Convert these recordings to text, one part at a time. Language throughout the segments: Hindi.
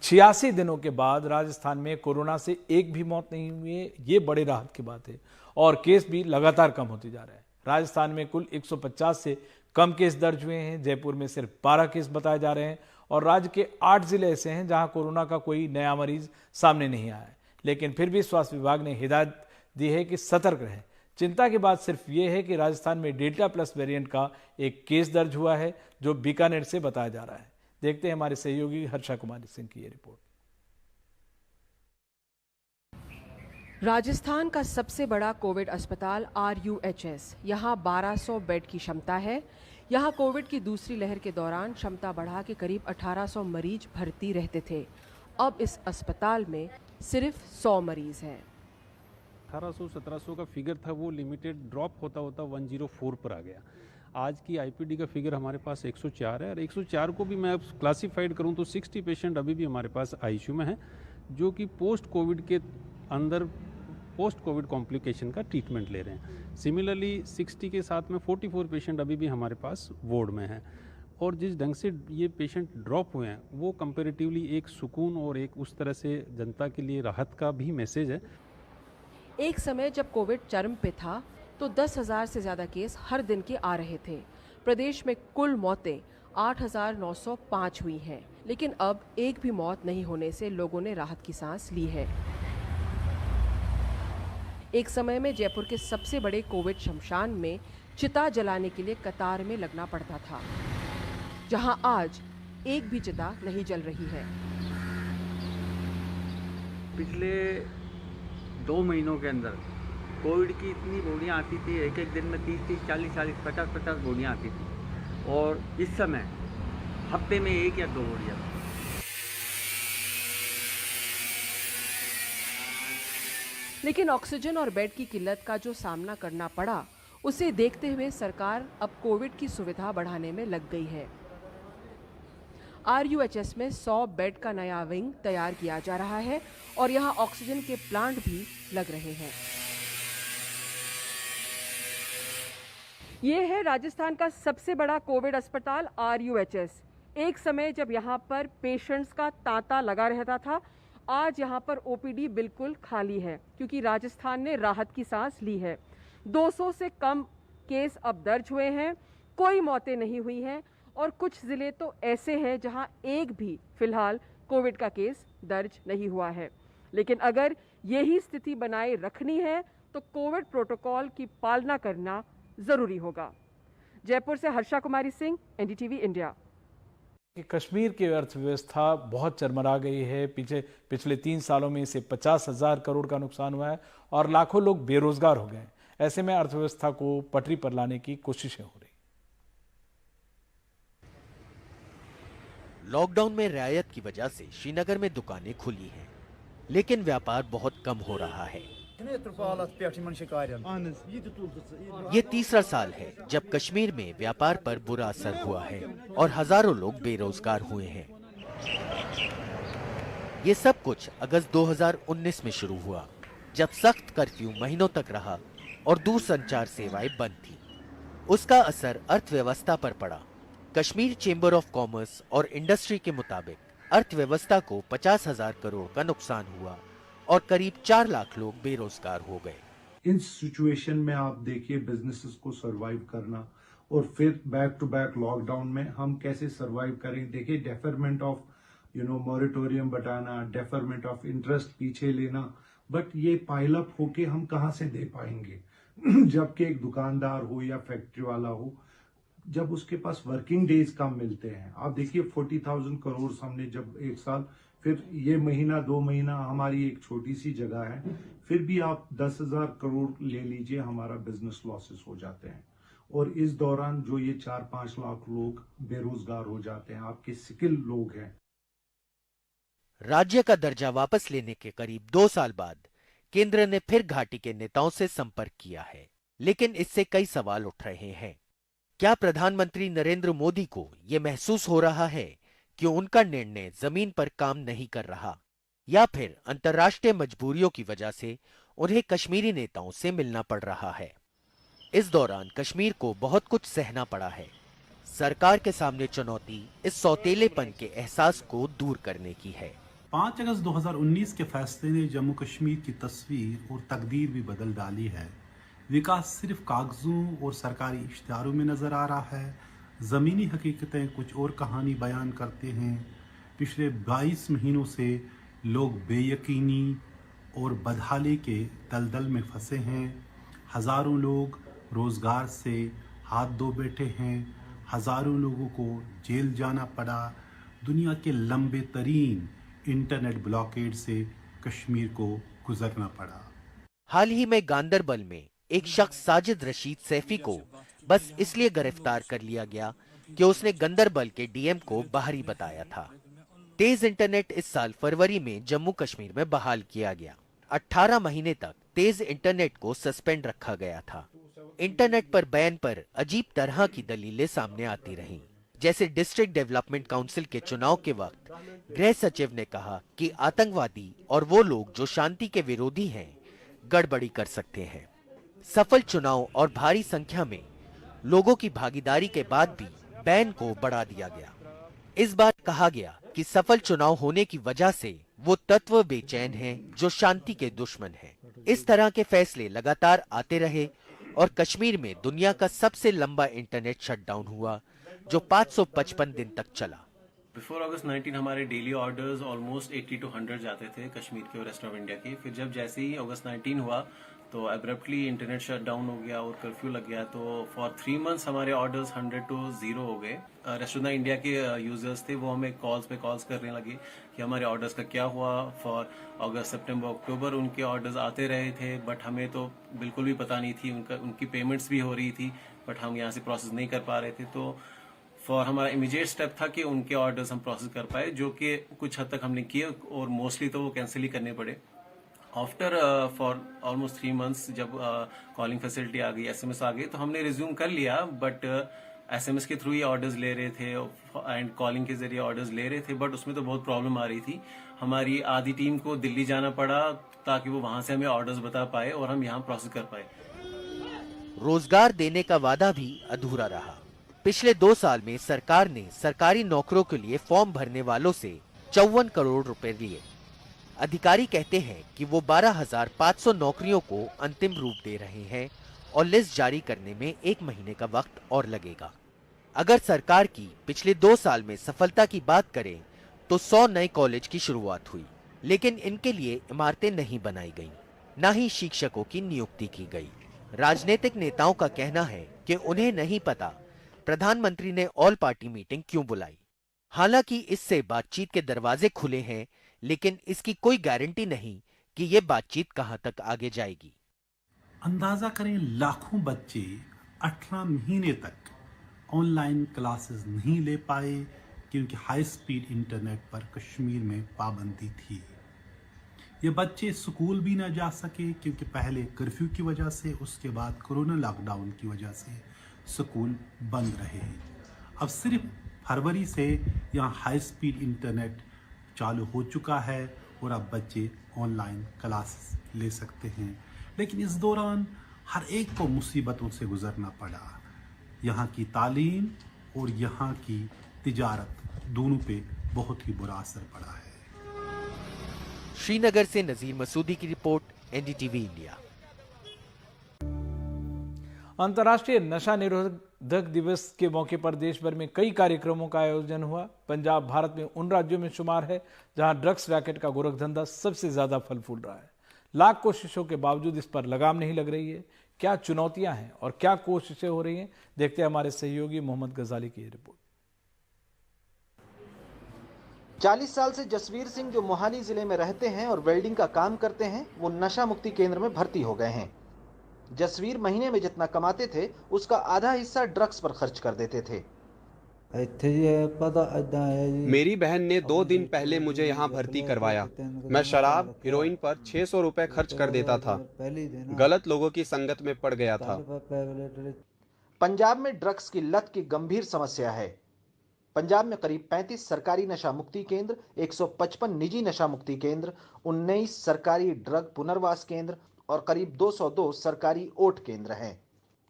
86 दिनों के बाद राजस्थान में कोरोना से एक भी मौत नहीं हुई है, ये बड़ी राहत की बात है और केस भी लगातार कम होते जा रहे हैं। राजस्थान में कुल 150 से कम केस दर्ज हुए हैं। जयपुर में सिर्फ 12 केस बताए जा रहे हैं और राज्य के 8 जिले ऐसे हैं जहां कोरोना का कोई नया मरीज सामने नहीं आया है। लेकिन फिर भी स्वास्थ्य विभाग ने हिदायत दी है कि सतर्क रहें। चिंता की बात सिर्फ ये है कि राजस्थान में डेल्टा प्लस वेरिएंट का एक केस दर्ज हुआ है जो बीकानेर से बताया जा रहा है। देखते हैं हमारे सहयोगी हर्षा कुमारी सिंह की ये रिपोर्ट। राजस्थान का सबसे बड़ा कोविड अस्पताल RUHS, यहाँ 1200 बेड की क्षमता है। यहाँ कोविड की दूसरी लहर के दौरान क्षमता बढ़ा के करीब 1800 मरीज भर्ती रहते थे। अब इस अस्पताल में सिर्फ 100 मरीज हैं। 1800-1700 का फिगर था, वो लिमिटेड ड्रॉप होता होता 104 पर आ गया। आज की IPD का फिगर हमारे पास 104 है और 104 को भी मैं अब क्लासिफाइड करूं तो 60 पेशेंट अभी भी हमारे पास ICU में हैं, जो कि पोस्ट कोविड के अंदर पोस्ट कोविड कॉम्प्लिकेशन का ट्रीटमेंट ले रहे हैं। सिमिलरली 60 के साथ में 44 पेशेंट अभी भी हमारे पास वार्ड में हैं और जिस ढंग से ये पेशेंट ड्रॉप हुए हैं वो कंपैरेटिवली एक सुकून और एक उस तरह से जनता के लिए राहत का भी मैसेज है। एक समय जब कोविड चरम पे था तो 10,000 से ज्यादा केस हर दिन के आ रहे थे। प्रदेश में कुल मौतें 8,905 हुई हैं, लेकिन अब एक भी मौत नहीं होने से लोगों ने राहत की सांस ली है। एक समय में जयपुर के सबसे बड़े कोविड शमशान में चिता जलाने के लिए कतार में लगना पड़ता था, जहां आज एक भी चिता नहीं जल रही है। पिछले 2 महीनों के अंदर कोविड की इतनी बोलियाँ आती थी, एक एक दिन में 30-30, 40-40, 50-50 बोलियाँ आती थी और इस समय हफ्ते में 1 या 2 बोलियाँ। लेकिन ऑक्सीजन और बेड की किल्लत का जो सामना करना पड़ा, उसे देखते हुए सरकार अब कोविड की सुविधा बढ़ाने में लग गई है। RUHS में 100 बेड का नया विंग तैयार किया जा रहा है और यहाँ ऑक्सीजन के प्लांट भी लग रहे हैं। ये है राजस्थान का सबसे बड़ा कोविड अस्पताल RUHS। एक समय जब यहाँ पर पेशेंट्स का तांता लगा रहता था, आज यहाँ पर OPD बिल्कुल खाली है क्योंकि राजस्थान ने राहत की सांस ली है। 200 से कम केस अब दर्ज हुए हैं, कोई मौतें नहीं हुई हैं और कुछ जिले तो ऐसे हैं जहां एक भी फिलहाल कोविड का केस दर्ज नहीं हुआ है। लेकिन अगर यही स्थिति बनाए रखनी है तो कोविड प्रोटोकॉल की पालना करना जरूरी होगा। जयपुर से हर्षा कुमारी सिंह, NDTV इंडिया। कश्मीर की अर्थव्यवस्था बहुत चरमरा गई है। पिछले 3 सालों में इसे 50,000 करोड़ का नुकसान हुआ है और लाखों लोग बेरोजगार हो गए। ऐसे में अर्थव्यवस्था को पटरी पर लाने की कोशिशें हो रही। लॉकडाउन में रियायत की वजह से श्रीनगर में दुकानें खुली हैं, लेकिन व्यापार बहुत कम हो रहा है। ये तीसरा साल है जब कश्मीर में व्यापार पर बुरा असर हुआ है और हजारों लोग बेरोजगार हुए हैं। ये सब कुछ अगस्त 2019 में शुरू हुआ, जब सख्त कर्फ्यू महीनों तक रहा और दूरसंचार सेवाएं बंद थी। उसका असर अर्थव्यवस्था पर पड़ा। कश्मीर चेंबर ऑफ कॉमर्स और इंडस्ट्री के मुताबिक अर्थव्यवस्था को 50,000 करोड़ का नुकसान हुआ और करीब 4 लाख लोग बेरोजगार हो गए। इस सिचुएशन में आप देखिए बिजनेसेस को सरवाइव करना और फिर बैक टू बैक लॉकडाउन में हम कैसे सरवाइव करें। देखिए डेफरमेंट ऑफ मॉरेटोरियम बताना, डेफरमेंट ऑफ इंटरेस्ट पीछे लेना, बट ये पाइल अप होके हम कहाँ से दे पाएंगे जबकि एक दुकानदार हो या फैक्ट्री वाला हो, जब उसके पास वर्किंग डेज कम मिलते हैं। आप देखिए 40,000 करोड़ हमने जब एक साल, फिर ये महीना 2 महीना हमारी एक छोटी सी जगह है, फिर भी आप 10,000 करोड़ ले लीजिए, हमारा बिजनेस लॉसेस हो जाते हैं। और इस दौरान जो ये 4-5 लाख लोग बेरोजगार हो जाते हैं, आपके स्किल लोग हैं। राज्य का दर्जा वापस लेने के करीब 2 साल बाद केंद्र ने फिर घाटी के नेताओं से संपर्क किया है, लेकिन इससे कई सवाल उठ रहे हैं। क्या प्रधानमंत्री नरेंद्र मोदी को यह महसूस हो रहा है कि उनका निर्णय जमीन पर काम नहीं कर रहा, या फिर अंतर्राष्ट्रीय मजबूरियों की वजह से उन्हें कश्मीरी नेताओं से मिलना पड़ रहा है? इस दौरान कश्मीर को बहुत कुछ सहना पड़ा है। सरकार के सामने चुनौती इस सौतेलेपन के एहसास को दूर करने की है। 5 अगस्त 2019 के फैसले ने जम्मू कश्मीर की तस्वीर और तकदीर भी बदल डाली है। विकास सिर्फ कागजों और सरकारी इश्तिहारों में नज़र आ रहा है। ज़मीनी हकीकतें कुछ और कहानी बयान करते हैं। पिछले 22 महीनों से लोग बेयकीनी और बदहाली के दलदल में फंसे हैं। हज़ारों लोग रोज़गार से हाथ धो बैठे हैं। हज़ारों लोगों को जेल जाना पड़ा। दुनिया के लंबे तरीन इंटरनेट ब्लॉकेड से कश्मीर को गुजरना पड़ा। हाल ही में गांदरबल में एक शख्स साजिद रशीद सैफी को बस इसलिए गिरफ्तार कर लिया गया कि उसने गांदरबल के डीएम को बाहरी बताया था। तेज इंटरनेट इस साल फरवरी में जम्मू कश्मीर में बहाल किया गया। 18 महीने तक तेज इंटरनेट को सस्पेंड रखा गया था। इंटरनेट पर बैन पर अजीब तरह की दलीलें सामने आती रहीं। जैसे डिस्ट्रिक्ट डेवलपमेंट काउंसिल के चुनाव के वक्त गृह सचिव ने कहा कि आतंकवादी और वो लोग जो शांति के विरोधी हैं गड़बड़ी कर सकते हैं। सफल चुनाव और भारी संख्या में लोगों की भागीदारी के बाद भी बैन को बढ़ा दिया गया। इस बार कहा गया कि सफल चुनाव होने की वजह से वो तत्व बेचैन हैं जो शांति के दुश्मन हैं। इस तरह के फैसले लगातार आते रहे और कश्मीर में दुनिया का सबसे लंबा इंटरनेट शटडाउन हुआ जो 555 दिन तक चला। बिफोर अगस्त 19 हमारे डेली ऑर्डर्स ऑलमोस्ट 80 to 100 जाते थे कश्मीर के और रेस्ट ऑफ इंडिया के। फिर जब जैसे ही अगस्त 19 हुआ तो एब्रप्टली इंटरनेट शट डाउन हो गया और कर्फ्यू लग गया। तो फॉर 3 months हमारे ऑर्डर्स 100 to 0 हो गए। रेस्ट ऑफ द इंडिया के यूजर्स थे वो हमें कॉल्स पे कॉल्स करने लगे कि हमारे ऑर्डर्स का क्या हुआ। फॉर अगस्त सितंबर अक्टूबर उनके ऑर्डर्स आते रहे थे बट हमें तो बिल्कुल भी पता नहीं थी। उनकी पेमेंट्स भी हो रही थी बट हम यहाँ से प्रोसेस नहीं कर पा रहे थे। तो फॉर हमारा इमीडिएट स्टेप था कि उनके ऑर्डर्स हम प्रोसेस कर पाए, जो कि कुछ हद तक हमने किए और मोस्टली तो वो कैंसिल ही करने पड़े। आफ्टर फॉर ऑलमोस्ट 3 months जब कॉलिंग फैसिलिटी आ गई, एसएमएस आ गई, तो हमने रिज्यूम कर लिया बट एसएमएस के थ्रू ही ऑर्डर्स ले रहे थे एंड कॉलिंग के जरिए ऑर्डर्स ले रहे थे बट उसमें तो बहुत प्रॉब्लम आ रही थी। हमारी आधी टीम को दिल्ली जाना पड़ा ताकि वो वहां से हमें ऑर्डर्स बता पाए और हम यहाँ प्रोसेस कर पाए। रोजगार देने का वादा भी अधूरा रहा। पिछले 2 साल में सरकार ने सरकारी नौकरों के लिए फॉर्म भरने वालों से 54 करोड़ रुपए लिए। अधिकारी कहते हैं कि वो 12,500 नौकरियों को अंतिम रूप दे रहे हैं और लिस्ट जारी करने में 1 महीने का वक्त और लगेगा। अगर सरकार की पिछले 2 साल में सफलता की बात करें तो 100 नए कॉलेज की शुरुआत हुई, लेकिन इनके लिए इमारतें नहीं बनाई गईं, न ही शिक्षकों की नियुक्ति की गई। राजनीतिक नेताओं का कहना है कि उन्हें नहीं पता प्रधानमंत्री ने ऑल पार्टी मीटिंग क्यों बुलाई। हालांकि इससे बातचीत के दरवाजे खुले हैं, लेकिन इसकी कोई गारंटी नहीं कि ये बातचीत कहां तक आगे जाएगी। अंदाजा करें, लाखों बच्चे 18 महीने तक ऑनलाइन क्लासेस नहीं ले पाए क्योंकि हाई स्पीड इंटरनेट पर कश्मीर में पाबंदी थी। ये बच्चे स्कूल भी ना जा सके क्योंकि पहले कर्फ्यू की वजह से, उसके बाद कोरोना लॉकडाउन की वजह से स्कूल बंद रहे। अब सिर्फ फरवरी से यहाँ हाई स्पीड इंटरनेट चालू हो चुका है और अब बच्चे ऑनलाइन क्लासेस ले सकते हैं, लेकिन इस दौरान हर एक को मुसीबतों से गुजरना पड़ा। यहाँ की तालीम और यहाँ की तिजारत दोनों पे बहुत ही बुरा असर पड़ा है। श्रीनगर से नजीर मसूदी की रिपोर्ट, एनडीटीवी इंडिया। अंतर्राष्ट्रीय नशा निरोधक दिवस के मौके पर देश भर में कई कार्यक्रमों का आयोजन हुआ। पंजाब भारत में उन राज्यों में शुमार है जहां ड्रग्स रैकेट का गोरखधंधा सबसे ज्यादा फल फूल रहा है। लाख कोशिशों के बावजूद इस पर लगाम नहीं लग रही है। क्या चुनौतियां हैं और क्या कोशिशें हो रही हैं, देखते हैं हमारे सहयोगी मोहम्मद गजाली की रिपोर्ट। 40 साल से जसवीर सिंह, जो मोहाली जिले में रहते हैं और वेल्डिंग का काम करते हैं, वो नशा मुक्ति केंद्र में भर्ती हो गए हैं। जसवीर महीने में जितना कमाते थे उसका आधा हिस्सा ड्रग्स पर खर्च कर देते थे। मेरी बहन ने 2 दिन पहले मुझे यहाँ भर्ती करवाया। मैं शराब, हेरोइन पर 600 रुपए खर्च कर देता था। गलत लोगों की संगत में पड़ गया था। पंजाब में ड्रग्स की लत की गंभीर समस्या है। पंजाब में करीब 35 सरकारी नशा मुक्ति केंद्र, 155 निजी नशा मुक्ति केंद्र, 19 सरकारी ड्रग पुनर्वास केंद्र और करीब 202 सरकारी ओट केंद्र हैं।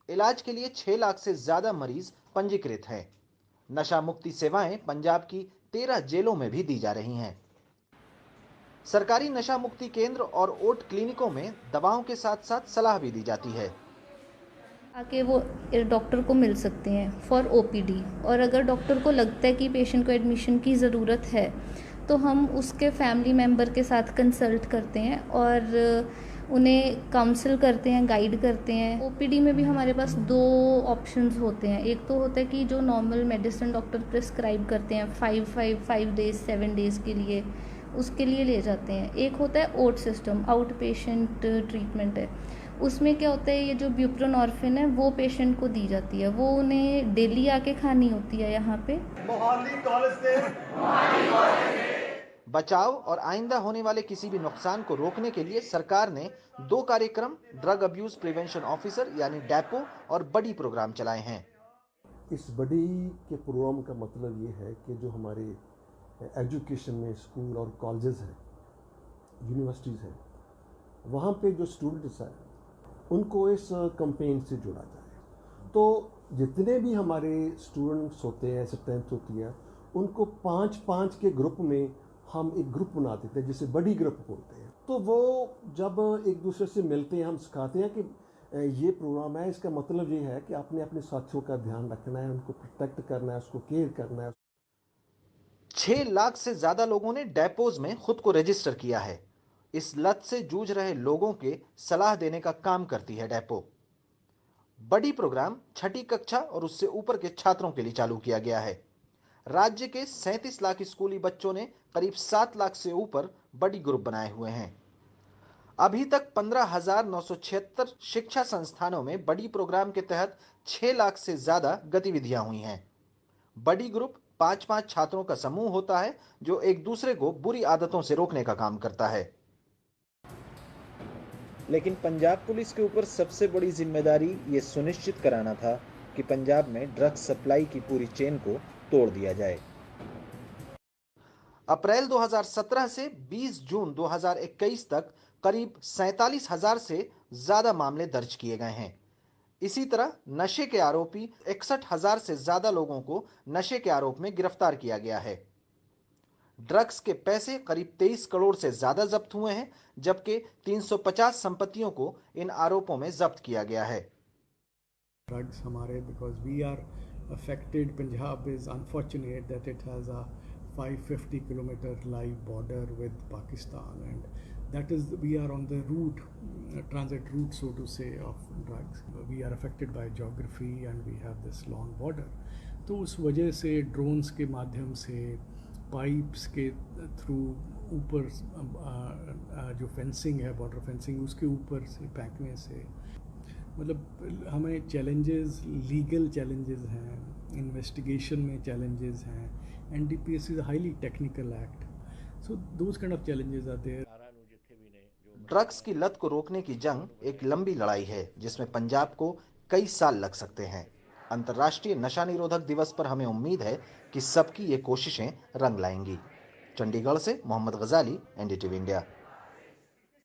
इलाज के लिए 6 लाख से ज्यादा मरीज पंजीकृत हैं। नशा मुक्ति सेवाएं पंजाब की 13 जेलों में भी दी जा रही हैं। सरकारी नशा मुक्ति केंद्र और ओट क्लिनिकों में दवाओं के साथ साथ सलाह भी दी जाती है। आके वो डॉक्टर को मिल सकते हैं फॉर ओपीडी, और अगर डॉक्टर को लगता है कि पेशेंट को एडमिशन की ज़रूरत है तो हम उसके फैमिली मेम्बर के साथ कंसल्ट करते हैं और उन्हें काउंसल करते हैं, गाइड करते हैं। ओपीडी में भी हमारे पास 2 ऑप्शंस होते हैं। एक तो होता है कि जो नॉर्मल मेडिसिन डॉक्टर प्रिस्क्राइब करते हैं 5 डेज 7 डेज़ के लिए, उसके लिए ले जाते हैं। एक होता है ओट सिस्टम, आउट पेशेंट ट्रीटमेंट है। उसमें क्या होता है, ये जो ब्यूप्रेनॉर्फिन है वो पेशेंट को दी जाती है, वो उन्हें डेली आके खानी होती है यहाँ पे। बचाव और आइंदा होने वाले किसी भी नुकसान को रोकने के लिए सरकार ने 2 कार्यक्रम ड्रग अब्यूज प्रिवेंशन ऑफिसर यानी डैपो और बडी प्रोग्राम चलाए हैं। इस बडी के प्रोग्राम का मतलब ये है कि जो हमारे एजुकेशन में स्कूल और कॉलेजेस हैं, यूनिवर्सिटीज़ हैं, वहाँ पे जो स्टूडेंट्स हैं उनको इस कैंपेन से जोड़ा जाए। तो जितने भी हमारे स्टूडेंट्स होते हैं, स्ट्रेंथ होती है, उनको 5-5 के ग्रुप में हम एक ग्रुप बना देते हैं जिसे बड़ी ग्रुप बोलते हैं। तो वो जब एक दूसरे से मिलते हैं, हम सिखाते हैं कि ये प्रोग्राम है, इसका मतलब ये है कि आपने अपने साथियों का ध्यान रखना है, उनको प्रोटेक्ट करना है, उसको केयर करना है। 6 लाख से ज्यादा लोगों ने डेपोज में खुद को रजिस्टर किया है। इस लत से जूझ रहे लोगों के सलाह देने का काम करती है डेपो। बड़ी प्रोग्राम 6ठी कक्षा और उससे ऊपर के छात्रों के लिए चालू किया गया है। राज्य के 37 लाख स्कूली बच्चों ने करीब 7 लाख से ऊपर बड़ी ग्रुप बनाए हुए हैं। अभी तक 15,976 शिक्षा संस्थानों में बड़ी प्रोग्राम के तहत 6 लाख से ज्यादा गतिविधियां हुई हैं। बड़ी ग्रुप 5-5 छात्रों का समूह होता है जो एक दूसरे को बुरी आदतों से रोकने का काम करता है। लेकिन पंजाब पुलिस के ऊपर सबसे बड़ी जिम्मेदारी ये सुनिश्चित कराना था कि पंजाब में ड्रग्स सप्लाई की पूरी चेन को तोड़ दिया जाए। अप्रैल 2017 से 20 जून 2021 तक करीब 47,000 से ज्यादा मामले दर्ज किए गए हैं। इसी तरह नशे के आरोपी 61,000 से ज्यादा लोगों को नशे के आरोप में गिरफ्तार किया गया है। ड्रग्स के पैसे करीब 23 करोड़ से ज्यादा जब्त हुए हैं, जबकि 350 संपत्तियों को इन आरोपों में जब्त किया गया है। ड्रग्स हमारे because we are affected. Punjab is unfortunate that it has a 550 kilometer live border with Pakistan, and that is we are on the route, transit route so to say, of drugs. We are affected by geography and we have this long border. तो उस वजह से ड्रोन्स के माध्यम से, पाइप्स के थ्रू, ऊपर जो फेंसिंग है, बॉर्डर फेंसिंग, उसके ऊपर से फेंकने से, मतलब हमें चैलेंजेस, लीगल चैलेंजेस हैं, इन्वेस्टिगेशन में चैलेंजेस हैं। NDPS is a highly technical act, so those kind of challenges are there. Drugs की लत को रोकने की जंग एक लंबी लड़ाई है जिसमें पंजाब को कई साल लग सकते हैं। अंतर्राष्ट्रीय नशा निरोधक दिवस पर हमें उम्मीद है कि सबकी ये कोशिशें रंग लाएंगी। चंडीगढ़ से मोहम्मद गजाली, NDTV इंडिया।